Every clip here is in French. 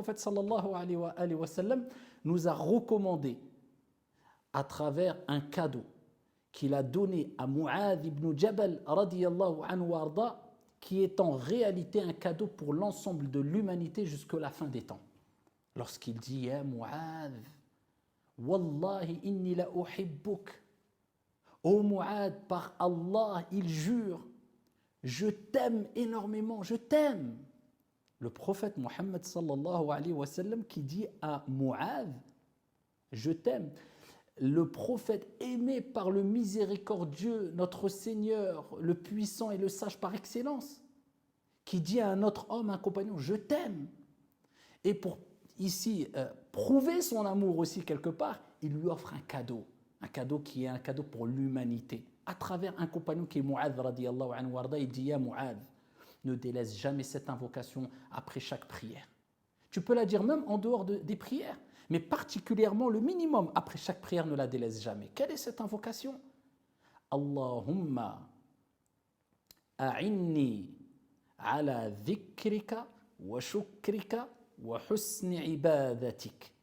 prophète sallallahu alayhi wa sallam nous a recommandé à travers un cadeau qu'il a donné à Mu'adh ibn Jabal radiyallahu anhu warda, qui est en réalité un cadeau pour l'ensemble de l'humanité jusqu'à la fin des temps. Lorsqu'il dit « Ya Mu'adh, Wallahi inni la uhibbuk » Ô Mu'adh, par Allah, il jure, je t'aime énormément, je t'aime. Le prophète Mohammed sallallahu alayhi wa sallam qui dit à Mu'adh, je t'aime. Le prophète aimé par le miséricordieux, notre Seigneur, le puissant et le sage par excellence, qui dit à un autre homme, un compagnon, je t'aime. Et pour ici prouver son amour aussi quelque part, il lui offre un cadeau qui est un cadeau pour l'humanité. À travers un compagnon qui est Mu'adh radiyallahu anhu warda, il dit, ya Mu'adh, ne délaisse jamais cette invocation après chaque prière. Tu peux la dire même en dehors des prières, mais particulièrement le minimum après chaque prière, ne la délaisse jamais. Quelle est cette invocation? Allahumma a'inni ala dhikrika wa shukrika wa husni ibadatik.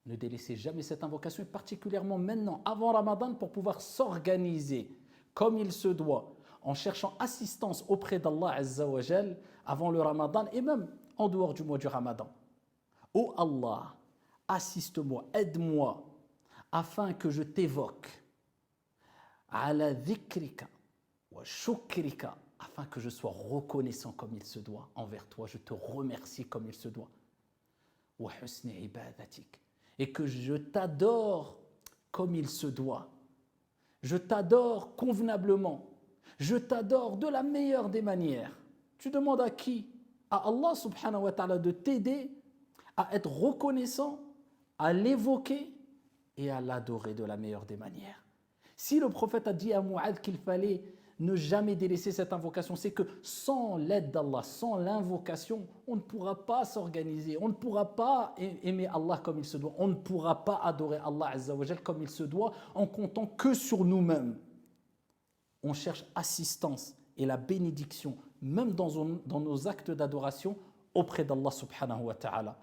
Ne délaissez jamais cette invocation, et particulièrement maintenant, avant Ramadan, pour pouvoir s'organiser comme il se doit, en cherchant assistance auprès d'Allah Azza wa Jal avant le Ramadan et même en dehors du mois du Ramadan. Ô Allah, assiste-moi, aide-moi, afin que je t'évoque, ala dhikrika wa shukrika, afin que je sois reconnaissant comme il se doit envers toi, je te remercie comme il se doit, wa husni ibadatik, et que je t'adore comme il se doit. Je t'adore convenablement. Je t'adore de la meilleure des manières. Tu demandes à qui? À Allah subhanahu wa ta'ala de t'aider à être reconnaissant, à l'évoquer et à l'adorer de la meilleure des manières. Si le prophète a dit à Mu'adh qu'il fallait ne jamais délaisser cette invocation, c'est que sans l'aide d'Allah, sans l'invocation, on ne pourra pas s'organiser, on ne pourra pas aimer Allah comme il se doit, on ne pourra pas adorer Allah Azza wa Jal comme il se doit en comptant que sur nous-mêmes. On cherche assistance et la bénédiction, même dans nos actes d'adoration, auprès d'Allah subhanahu wa ta'ala.